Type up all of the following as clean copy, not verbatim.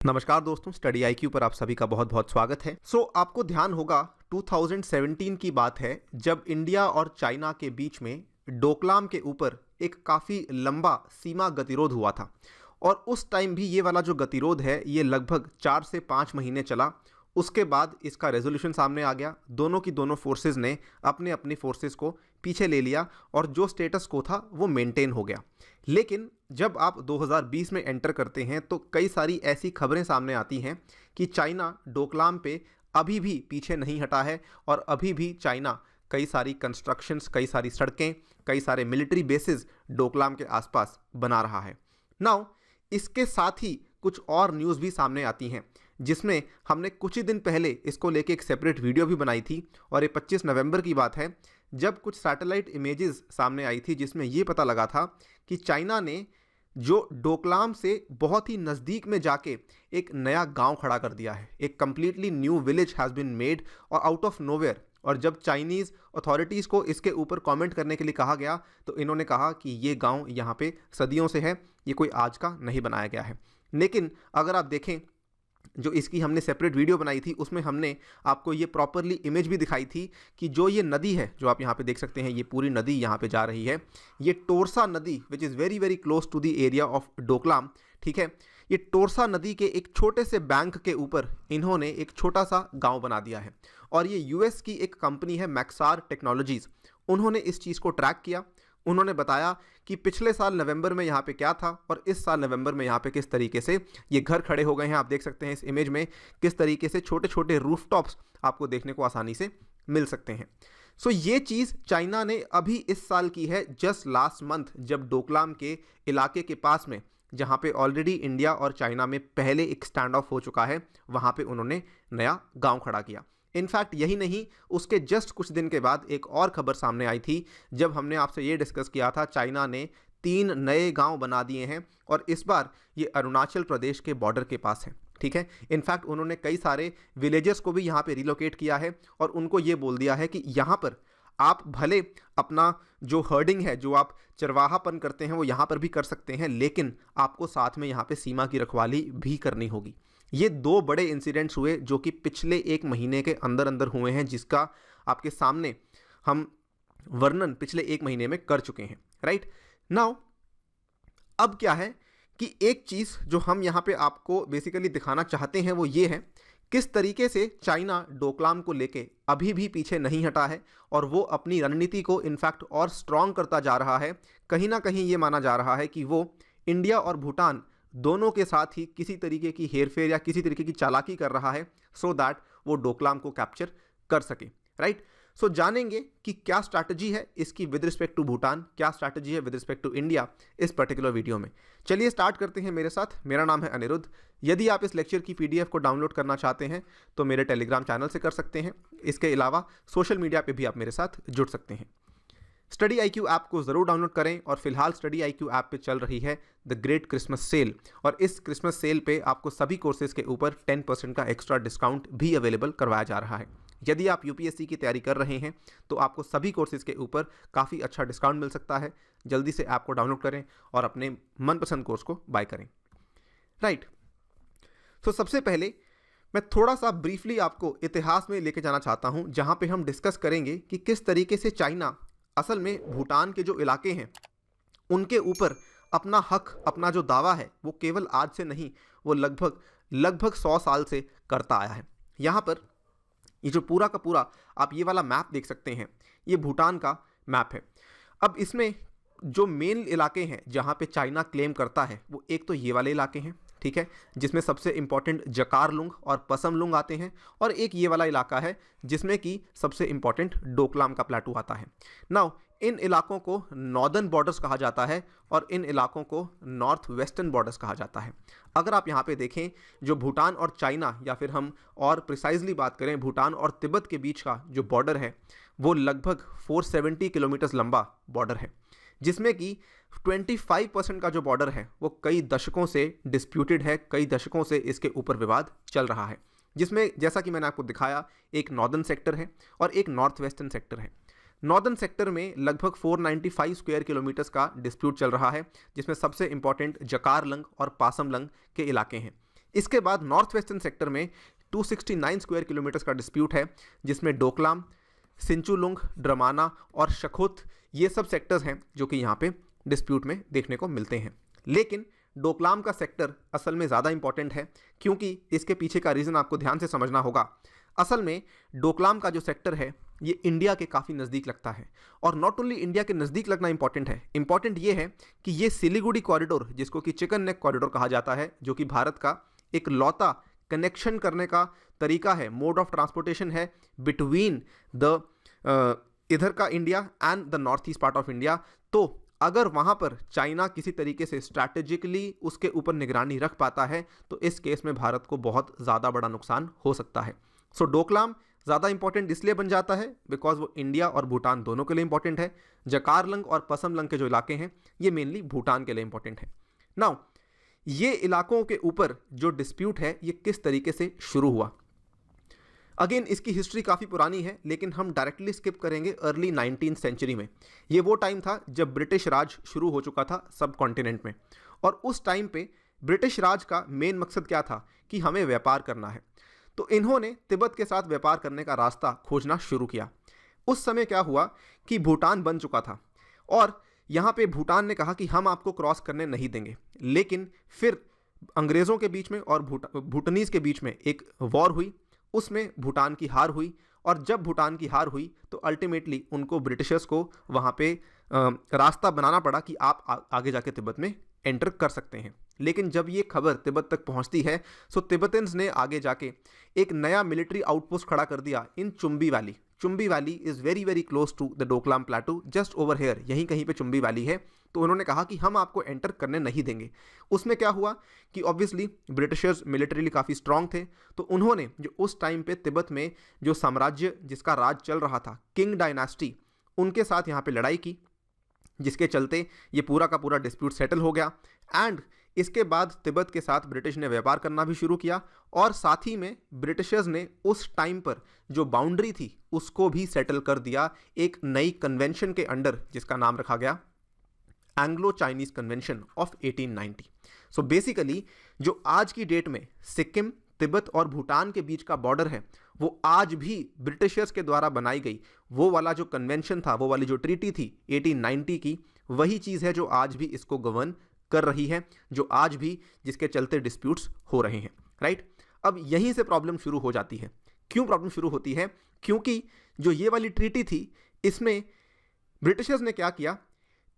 नमस्कार दोस्तों, study IQ पर आप सभी का बहुत बहुत स्वागत है। आपको ध्यान होगा 2017 की बात है जब इंडिया और चाइना के बीच में डोकलाम के ऊपर एक काफ़ी लंबा सीमा गतिरोध हुआ था। और उस टाइम भी ये वाला जो गतिरोध है ये लगभग 4 से 5 महीने चला। उसके बाद इसका रेजोल्यूशन सामने आ गया। दोनों की दोनों फोर्सेस ने अपने अपनी फोर्सेस को पीछे ले लिया और जो स्टेटस को था वो मेंटेन हो गया। लेकिन जब आप 2020 में एंटर करते हैं तो कई सारी ऐसी खबरें सामने आती हैं कि चाइना डोकलाम पे अभी भी पीछे नहीं हटा है और अभी भी चाइना कई सारी कंस्ट्रक्शंस, कई सारी सड़कें, कई सारे मिलिट्री बेसिस डोकलाम के आसपास बना रहा है। नाउ इसके साथ ही कुछ और न्यूज़ भी सामने आती हैं जिसमें हमने कुछ ही दिन पहले इसको लेके एक सेपरेट वीडियो भी बनाई थी। और ये 25 नवंबर की बात है जब कुछ सैटेलाइट इमेजेस सामने आई थी जिसमें ये पता लगा था कि चाइना ने जो डोकलाम से बहुत ही नज़दीक में जाके एक नया गांव खड़ा कर दिया है। एक completely new village has been made और आउट ऑफ नोवेयर। और जब चाइनीज़ अथॉरिटीज़ को इसके ऊपर कमेंट करने के लिए कहा गया तो इन्होंने कहा कि ये गांव यहाँ पे सदियों से है, ये कोई आज का नहीं बनाया गया है। लेकिन अगर आप देखें जो इसकी हमने सेपरेट वीडियो बनाई थी उसमें हमने आपको ये प्रॉपरली इमेज भी दिखाई थी कि जो ये नदी है जो आप यहाँ पे देख सकते हैं, ये पूरी नदी यहाँ पे जा रही है। ये टोरसा नदी which is very very close to the area of Doklam, ठीक है। ये टोरसा नदी के एक छोटे से बैंक के ऊपर इन्होंने एक छोटा सा गांव बना दिया है। और ये यूएस की एक कंपनी है मैक्सार टेक्नोलॉजीज़, उन्होंने इस चीज़ को ट्रैक किया। उन्होंने बताया कि पिछले साल नवंबर में यहाँ पे क्या था और इस साल नवंबर में यहाँ पे किस तरीके से ये घर खड़े हो गए हैं। आप देख सकते हैं इस इमेज में किस तरीके से छोटे छोटे रूफटॉप्स आपको देखने को आसानी से मिल सकते हैं। ये चीज़ चाइना ने अभी इस साल की है, जस्ट लास्ट मंथ, जब डोकलाम के इलाके के पास में जहाँ पे ऑलरेडी इंडिया और चाइना में पहले एक स्टैंड ऑफ हो चुका है, वहाँ पे उन्होंने नया गांव खड़ा किया। इनफैक्ट यही नहीं, उसके जस्ट कुछ दिन के बाद एक और खबर सामने आई थी जब हमने आपसे ये डिस्कस किया था चाइना ने 3 नए गांव बना दिए हैं और इस बार ये अरुणाचल प्रदेश के बॉर्डर के पास है, ठीक है। इनफैक्ट उन्होंने कई सारे विलेजर्स को भी यहाँ पे रिलोकेट किया है और उनको ये बोल दिया है कि यहाँ पर आप भले अपना जो हर्डिंग है, जो आप चरवाहापन करते हैं वो यहाँ पर भी कर सकते हैं, लेकिन आपको साथ में यहाँ पे सीमा की रखवाली भी करनी होगी। ये 2 बड़े इंसिडेंट्स हुए जो कि पिछले 1 महीने के अंदर अंदर हुए हैं, जिसका आपके सामने हम वर्णन पिछले 1 महीने में कर चुके हैं, राइट। नाउ अब क्या है कि एक चीज़ जो हम यहाँ पे आपको बेसिकली दिखाना चाहते हैं वो ये है किस तरीके से चाइना डोकलाम को लेके अभी भी पीछे नहीं हटा है और वो अपनी रणनीति को इनफैक्ट और स्ट्रॉन्ग करता जा रहा है। कहीं ना कहीं ये माना जा रहा है कि वो इंडिया और भूटान दोनों के साथ ही किसी तरीके की हेरफेर या किसी तरीके की चालाकी कर रहा है सो दैट वो डोकलाम को कैप्चर कर सके, राइट। जानेंगे कि क्या स्ट्रैटेजी है इसकी विद रिस्पेक्ट टू भूटान, क्या स्ट्रैटेजी है विद रिस्पेक्ट टू इंडिया इस पर्टिकुलर वीडियो में। चलिए स्टार्ट करते हैं मेरे साथ। मेरा नाम है अनिरुद्ध। यदि आप इस लेक्चर की पीडीएफ को डाउनलोड करना चाहते हैं तो मेरे टेलीग्राम चैनल से कर सकते हैं। इसके अलावा सोशल मीडिया पे भी आप मेरे साथ जुड़ सकते हैं। स्टडी आईक्यू ऐप को ज़रूर डाउनलोड करें और फिलहाल स्टडी आईक्यू ऐप पे चल रही है द ग्रेट क्रिसमस सेल और इस क्रिसमस सेल पे आपको सभी कोर्सेज के ऊपर 10% का एक्स्ट्रा डिस्काउंट भी अवेलेबल करवाया जा रहा है। यदि आप यूपीएससी की तैयारी कर रहे हैं तो आपको सभी कोर्सेज के ऊपर काफ़ी अच्छा डिस्काउंट मिल सकता है। जल्दी से ऐप को डाउनलोड करें और अपने मनपसंद कोर्स को बाय करें, राइट। सबसे पहले मैं थोड़ा सा ब्रीफली आपको इतिहास में लेके जाना चाहता हूं जहां पे हम डिस्कस करेंगे कि किस तरीके से चाइना असल में भूटान के जो इलाके हैं उनके ऊपर अपना हक, अपना जो दावा है वो केवल आज से नहीं, वो लगभग 100 साल से करता आया है। यहाँ पर ये जो पूरा का पूरा आप ये वाला मैप देख सकते हैं, ये भूटान का मैप है। अब इसमें जो मेन इलाके हैं जहाँ पे चाइना क्लेम करता है वो एक तो ये वाले इलाके हैं, ठीक है, जिसमें सबसे इंपॉर्टेंट जकारलुंग और पसमलुंग आते हैं, और एक ये वाला इलाका है जिसमें कि सबसे इंपॉर्टेंट डोकलाम का प्लेटू आता है। नाउ इन इलाकों को नॉर्दर्न बॉर्डर्स कहा जाता है और इन इलाकों को नॉर्थ वेस्टर्न बॉर्डर्स कहा जाता है। अगर आप यहाँ पे देखें जो भूटान और चाइना, या फिर हम और प्रिसाइजली बात करें भूटान और तिब्बत के बीच का जो बॉर्डर है वो लगभग 470 किलोमीटर लंबा बॉर्डर है, जिसमें कि 25% का जो बॉर्डर है वो कई दशकों से डिस्प्यूटेड है, कई दशकों से इसके ऊपर विवाद चल रहा है, जिसमें जैसा कि मैंने आपको दिखाया एक नॉर्दर्न सेक्टर है और एक नॉर्थ वेस्टर्न सेक्टर है। नॉर्दर्न सेक्टर में लगभग 495 स्क्वायर किलोमीटर्स का डिस्प्यूट चल रहा है, जिसमें सबसे इंपॉर्टेंट जकारलंग और पासमलंग के इलाके हैं। इसके बाद नॉर्थ वेस्टर्न सेक्टर में 269 स्क्वायर किलोमीटर्स का डिस्प्यूट है, जिसमें डोकलाम, सिंचुलुंग, ड्रमाना और शखोत ये सब सेक्टर्स हैं जो कि यहाँ पे डिस्प्यूट में देखने को मिलते हैं। लेकिन डोकलाम का सेक्टर असल में ज़्यादा इंपॉर्टेंट है, क्योंकि इसके पीछे का रीज़न आपको ध्यान से समझना होगा। असल में डोकलाम का जो सेक्टर है ये इंडिया के काफ़ी नज़दीक लगता है, और नॉट ओनली इंडिया के नज़दीक लगना इंपॉर्टेंट है, इंपॉर्टेंट ये है कि ये सिलीगुड़ी कॉरिडोर, जिसको कि चिकन नेक कॉरिडोर कहा जाता है, जो कि भारत का एक लौता कनेक्शन करने का तरीका है, मोड ऑफ ट्रांसपोर्टेशन है बिटवीन द इधर का India and the north east part of India. तो अगर वहाँ पर चाइना किसी तरीके से स्ट्रैटेजिकली उसके ऊपर निगरानी रख पाता है तो इस केस में भारत को बहुत ज़्यादा बड़ा नुकसान हो सकता है। सो डोकलाम ज़्यादा इंपॉर्टेंट इसलिए बन जाता है बिकॉज वो इंडिया और भूटान दोनों के लिए इंपॉर्टेंट है। जकारलंग और पसमलंग के जो इलाके हैं ये मेनली भूटान के लिए इंपॉर्टेंट है। नाउ ये इलाकों के ऊपर जो डिस्प्यूट है ये किस तरीके से शुरू हुआ, अगेन इसकी हिस्ट्री काफ़ी पुरानी है, लेकिन हम डायरेक्टली स्किप करेंगे अर्ली 19th सेंचुरी में। ये वो टाइम था जब ब्रिटिश राज शुरू हो चुका था सब कॉन्टिनेंट में, और उस टाइम पे ब्रिटिश राज का मेन मकसद क्या था कि हमें व्यापार करना है। तो इन्होंने तिब्बत के साथ व्यापार करने का रास्ता खोजना शुरू किया। उस समय क्या हुआ कि भूटान बन चुका था, और यहाँ पे भूटान ने कहा कि हम आपको क्रॉस करने नहीं देंगे। लेकिन फिर अंग्रेज़ों के बीच में और भूटानीज़ के बीच में एक वॉर हुई, उसमें भूटान की हार हुई, और जब भूटान की हार हुई तो अल्टीमेटली उनको ब्रिटिशर्स को वहाँ पे रास्ता बनाना पड़ा कि आप आगे जाके तिब्बत में एंटर कर सकते हैं। लेकिन जब ये खबर तिब्बत तक पहुँचती है सो तिब्बतन्स ने आगे जाके एक नया मिलिट्री आउटपोस्ट खड़ा कर दिया in Chumbi valley. Chumbi valley is very very close to the Doklam plateau, just over here, यहीं कहीं पे चुम्बी वैली है। तो उन्होंने कहा कि हम आपको एंटर करने नहीं देंगे। उसमें क्या हुआ कि ऑब्वियसली ब्रिटिशर्स मिलिटरीली काफ़ी स्ट्रांग थे, तो उन्होंने जो उस टाइम पे तिब्बत में जो साम्राज्य जिसका राज चल रहा था, किंग डायनास्टी, उनके साथ यहाँ पे लड़ाई की, जिसके चलते ये पूरा का पूरा डिस्प्यूट सेटल हो गया। एंड इसके बाद तिब्बत के साथ ब्रिटिश ने व्यापार करना भी शुरू किया, और साथ ही में ब्रिटिशर्स ने उस टाइम पर जो बाउंड्री थी उसको भी सेटल कर दिया एक नई कन्वेंशन के अंडर, जिसका नाम रखा गया Anglo Chinese convention of 1890। So basically जो आज की डेट में सिक्किम, तिब्बत और भूटान के बीच का बॉर्डर है वो आज भी ब्रिटिशर्स के द्वारा बनाई गई वो वाला जो कन्वेंशन था, वो वाली जो ट्रीटी थी 1890 की, वही चीज़ है जो आज भी इसको गवर्न कर रही है, जो आज भी जिसके चलते डिस्प्यूट्स हो रहे हैं, राइट। अब यहीं से प्रॉब्लम शुरू हो जाती है। क्यों प्रॉब्लम शुरू होती है? क्योंकि जो ये वाली ट्रीटी थी इसमें ब्रिटिशर्स ने क्या किया,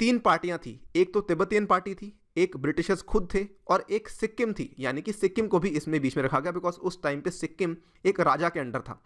3 पार्टियां थी, एक तो तिब्बतियन पार्टी थी, एक ब्रिटिशर्स खुद थे, और एक सिक्किम थी, यानी कि सिक्किम को भी इसमें बीच में रखा गया बिकॉज उस टाइम पे सिक्किम एक राजा के अंडर था।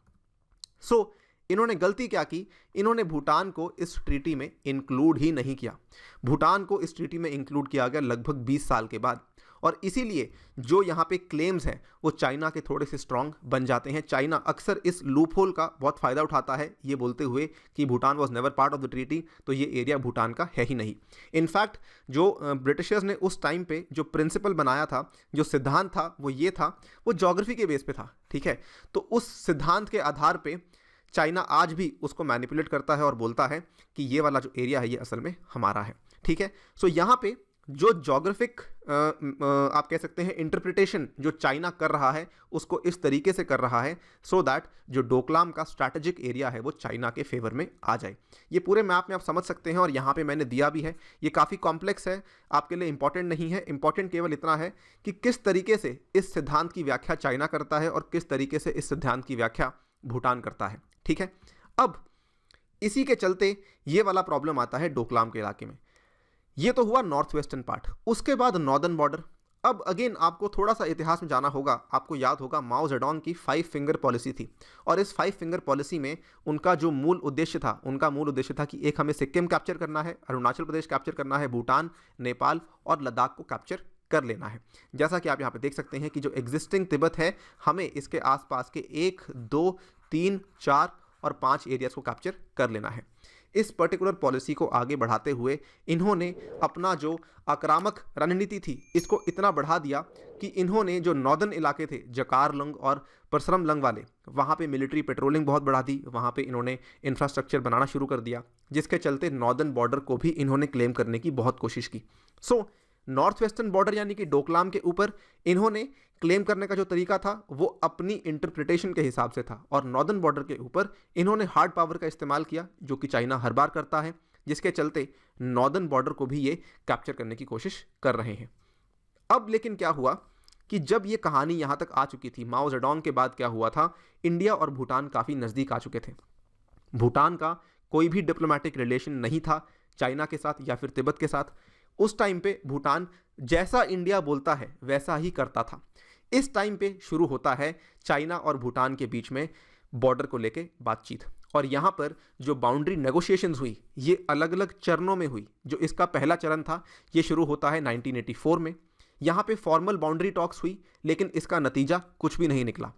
सो इन्होंने गलती क्या की, इन्होंने भूटान को इस ट्रीटी में इंक्लूड ही नहीं किया। भूटान को इस ट्रीटी में इंक्लूड किया गया लगभग 20 साल के बाद, और इसीलिए जो यहाँ पे क्लेम्स हैं वो चाइना के थोड़े से स्ट्रांग बन जाते हैं। चाइना अक्सर इस लूपहोल का बहुत फ़ायदा उठाता है, ये बोलते हुए कि Bhutan was never part of the treaty, तो ये एरिया भूटान का है ही नहीं। इनफैक्ट जो ब्रिटिशर्स ने उस टाइम पे जो प्रिंसिपल बनाया था, जो सिद्धांत था, वो ये था, वो ज्योग्राफी के बेस पे था, ठीक है। तो उस सिद्धांत के आधार पे चाइना आज भी उसको मैनिपुलेट करता है और बोलता है कि ये वाला जो एरिया है ये असल में हमारा है, ठीक है। सो यहाँ पे जो ज्योग्राफिक आप कह सकते हैं इंटरप्रिटेशन जो चाइना कर रहा है उसको इस तरीके से कर रहा है सो दैट जो डोकलाम का स्ट्रैटेजिक एरिया है वो चाइना के फेवर में आ जाए। ये पूरे मैप में आप समझ सकते हैं, और यहाँ पे मैंने दिया भी है। ये काफ़ी कॉम्प्लेक्स है, आपके लिए इंपॉर्टेंट नहीं है। इंपॉर्टेंट केवल इतना है कि किस तरीके से इस सिद्धांत की व्याख्या चाइना करता है और किस तरीके से इस सिद्धांत की व्याख्या भूटान करता है, ठीक है। अब इसी के चलते ये वाला प्रॉब्लम आता है डोकलाम के इलाके में। ये तो हुआ नॉर्थ वेस्टर्न पार्ट। उसके बाद नॉर्दर्न बॉर्डर। अब अगेन आपको थोड़ा सा इतिहास में जाना होगा। आपको याद होगा माओ जेडोंग की 5 फिंगर पॉलिसी थी, और इस 5 फिंगर पॉलिसी में उनका जो मूल उद्देश्य था कि एक हमें सिक्किम कैप्चर करना है, अरुणाचल प्रदेश कैप्चर करना है, भूटान, नेपाल और लद्दाख को कैप्चर कर लेना है। जैसा कि आप यहाँ पे देख सकते हैं कि जो एग्जिस्टिंग तिब्बत है हमें इसके आसपास के 1, 2, 3, 4 और 5 एरियाज को कैप्चर कर लेना है। इस पर्टिकुलर पॉलिसी को आगे बढ़ाते हुए इन्होंने अपना जो आक्रामक रणनीति थी इसको इतना बढ़ा दिया कि इन्होंने जो नॉर्दर्न इलाके थे जकारलंग और परसरमलंग वाले, वहाँ पे मिलिट्री पेट्रोलिंग बहुत बढ़ा दी, वहाँ पे इन्होंने इंफ्रास्ट्रक्चर बनाना शुरू कर दिया, जिसके चलते नॉर्दर्न बॉर्डर को भी इन्होंने क्लेम करने की बहुत कोशिश की। सो नॉर्थ वेस्टर्न बॉर्डर यानी कि डोकलाम के ऊपर इन्होंने क्लेम करने का जो तरीका था वो अपनी इंटरप्रिटेशन के हिसाब से था, और नॉर्दर्न बॉर्डर के ऊपर इन्होंने हार्ड पावर का इस्तेमाल किया, जो कि चाइना हर बार करता है, जिसके चलते नॉर्दर्न बॉर्डर को भी ये कैप्चर करने की कोशिश कर रहे हैं। अब लेकिन क्या हुआ कि जब ये कहानी यहाँ तक आ चुकी थी, माओ जेडोंग के बाद क्या हुआ था, इंडिया और भूटान काफ़ी नज़दीक आ चुके थे। भूटान का कोई भी डिप्लोमेटिक रिलेशन नहीं था चाइना के साथ या फिर तिब्बत के साथ। उस टाइम पे भूटान जैसा इंडिया बोलता है वैसा ही करता था। इस टाइम पे शुरू होता है चाइना और भूटान के बीच में बॉर्डर को लेके बातचीत, और यहाँ पर जो बाउंड्री नेगोशिएशंस हुई ये अलग अलग चरणों में हुई। जो इसका पहला चरण था ये शुरू होता है 1984 में। यहाँ पे फॉर्मल बाउंड्री टॉक्स हुई, लेकिन इसका नतीजा कुछ भी नहीं निकला।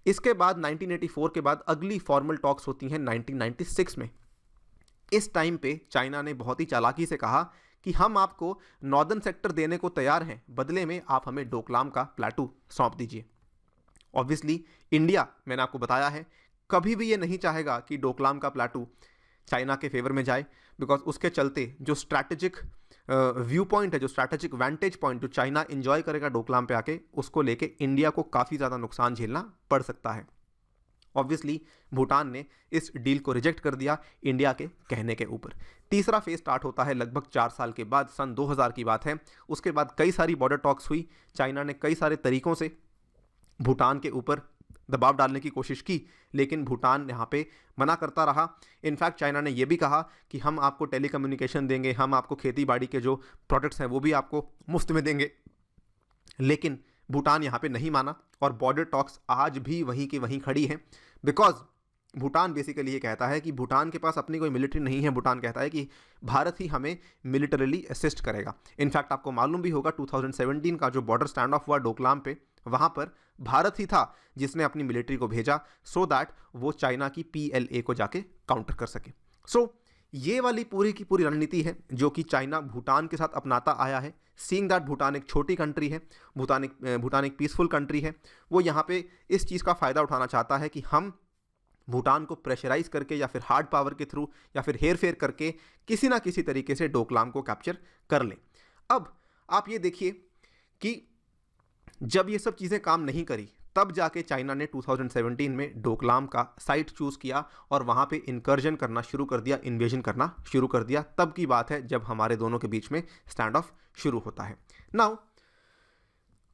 इसके बाद 1984 के बाद अगली फॉर्मल टॉक्स होती हैं 1996 में। इस टाइम पे चाइना ने बहुत ही चालाकी से कहा कि हम आपको नॉर्दर्न सेक्टर देने को तैयार हैं, बदले में आप हमें डोकलाम का प्लेटू सौंप दीजिए। ऑब्वियसली इंडिया, मैंने आपको बताया है, कभी भी ये नहीं चाहेगा कि डोकलाम का प्लेटू चाइना के फेवर में जाए, बिकॉज उसके चलते जो स्ट्रैटेजिक व्यू पॉइंट है, जो स्ट्रैटेजिक वेंटेज पॉइंट जो चाइना इंजॉय करेगा डोकलाम पे आके, उसको लेके इंडिया को काफ़ी ज़्यादा नुकसान झेलना पड़ सकता है। ऑब्वियसली भूटान ने इस डील को रिजेक्ट कर दिया इंडिया के कहने के ऊपर। तीसरा फेज स्टार्ट होता है लगभग 4 साल के बाद, सन 2000 की बात है। उसके बाद कई सारी बॉर्डर टॉक्स हुई। चाइना ने कई सारे तरीकों से भूटान के ऊपर दबाव डालने की कोशिश की, लेकिन भूटान यहाँ पे मना करता रहा। इनफैक्ट चाइना ने यह भी कहा कि हम आपको टेलीकम्युनिकेशन देंगे, हम आपको खेती बाड़ी के जो प्रोडक्ट्स हैं वो भी आपको मुफ्त में देंगे, लेकिन भूटान यहाँ पे नहीं माना, और बॉर्डर टॉक्स आज भी वहीं की वहीं खड़ी हैं। बिकॉज भूटान बेसिकली ये कहता है कि भूटान के पास अपनी कोई मिलिट्री नहीं है। भूटान कहता है कि भारत ही हमें मिलिटरीली असिस्ट करेगा। इनफैक्ट आपको मालूम भी होगा 2017 का जो बॉर्डर स्टैंड ऑफ हुआ डोकलाम पे, वहाँ पर भारत ही था जिसने अपनी मिलिट्री को भेजा, सो दैट वो चाइना की PLA को जाके काउंटर कर सके। सो ये वाली पूरी की पूरी रणनीति है जो कि चाइना भूटान के साथ अपनाता आया है। सीइंग दैट भूटान एक छोटी कंट्री है, भूटान एक पीसफुल कंट्री है, वो यहाँ पे इस चीज़ का फ़ायदा उठाना चाहता है कि हम भूटान को प्रेशराइज करके या फिर हार्ड पावर के थ्रू या फिर हेर फेर करके किसी ना किसी तरीके से डोकलाम को कैप्चर कर लें। अब आप ये देखिए कि जब ये सब चीज़ें काम नहीं करी, तब जाके चाइना ने 2017 में डोकलाम का साइट चूज़ किया और वहाँ पे इनकर्जन करना शुरू कर दिया, इन्वेजन करना शुरू कर दिया। तब की बात है जब हमारे दोनों के बीच में स्टैंड ऑफ शुरू होता है। नाउ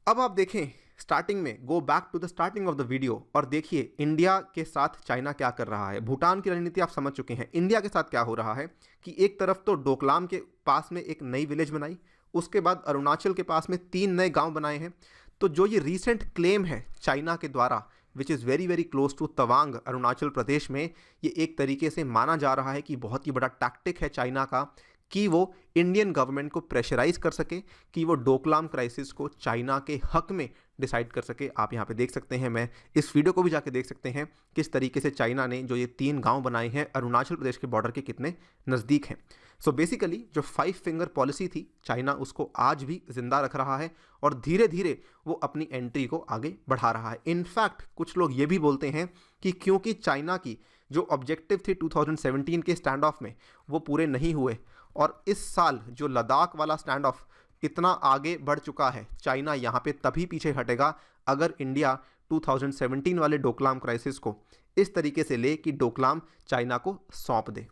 अब आप देखें स्टार्टिंग में, go back to the starting of the video और देखिए इंडिया के साथ चाइना क्या कर रहा है। भूटान की रणनीति आप समझ चुके हैं। इंडिया के साथ क्या हो रहा है कि एक तरफ तो डोकलाम के पास में एक नई विलेज बनाई, उसके बाद अरुणाचल के पास में 3 नए गांव बनाए हैं। तो जो ये रीसेंट क्लेम है चाइना के द्वारा, which is very very close to Tawang Arunachal Pradesh में, ये एक तरीके से माना जा रहा है कि बहुत ही बड़ा टैक्टिक है चाइना का कि वो इंडियन गवर्नमेंट को प्रेशराइज कर सके कि वो डोकलाम क्राइसिस को चाइना के हक में डिसाइड कर सके। आप यहाँ पे देख सकते हैं, मैं इस वीडियो को भी जाके देख सकते हैं किस तरीके से चाइना ने जो ये 3 गांव बनाए हैं अरुणाचल प्रदेश के बॉर्डर के कितने नज़दीक हैं। सो बेसिकली जो 5 फिंगर पॉलिसी थी, चाइना उसको आज भी जिंदा रख रहा है और धीरे धीरे वो अपनी एंट्री को आगे बढ़ा रहा है। इनफैक्ट कुछ लोग ये भी बोलते हैं कि क्योंकि चाइना की जो ऑब्जेक्टिव थी 2017 के स्टैंड ऑफ में वो पूरे नहीं हुए, और इस साल जो लद्दाख वाला स्टैंड ऑफ इतना आगे बढ़ चुका है, चाइना यहाँ पे तभी पीछे हटेगा अगर इंडिया 2017 वाले डोकलाम क्राइसिस को इस तरीके से ले कि डोकलाम चाइना को सौंप दे।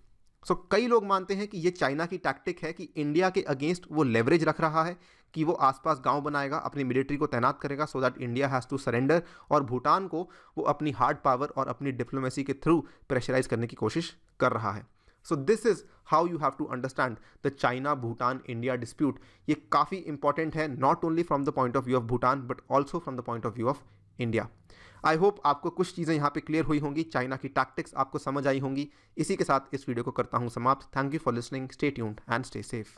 सो कई लोग मानते हैं कि ये चाइना की टैक्टिक है कि इंडिया के अगेंस्ट वो लेवरेज रख रहा है कि वो आसपास गांव बनाएगा, अपनी मिलिट्री को तैनात करेगा, so that India has to surrender, और भूटान को वो अपनी हार्ड पावर और अपनी डिप्लोमेसी के थ्रू प्रेशराइज करने की कोशिश कर रहा है। So this is how you have to understand the China Bhutan India dispute. ये काफ़ी इंपॉर्टेंट है, not only from the point of view of Bhutan but also from the point of view of India. I hope आपको कुछ चीज़ें यहाँ पे clear हुई होंगी, चाइना की टैक्टिक्स आपको समझ आई होंगी। इसी के साथ इस वीडियो को करता हूँ समाप्त। Thank you for listening, stay tuned and stay safe.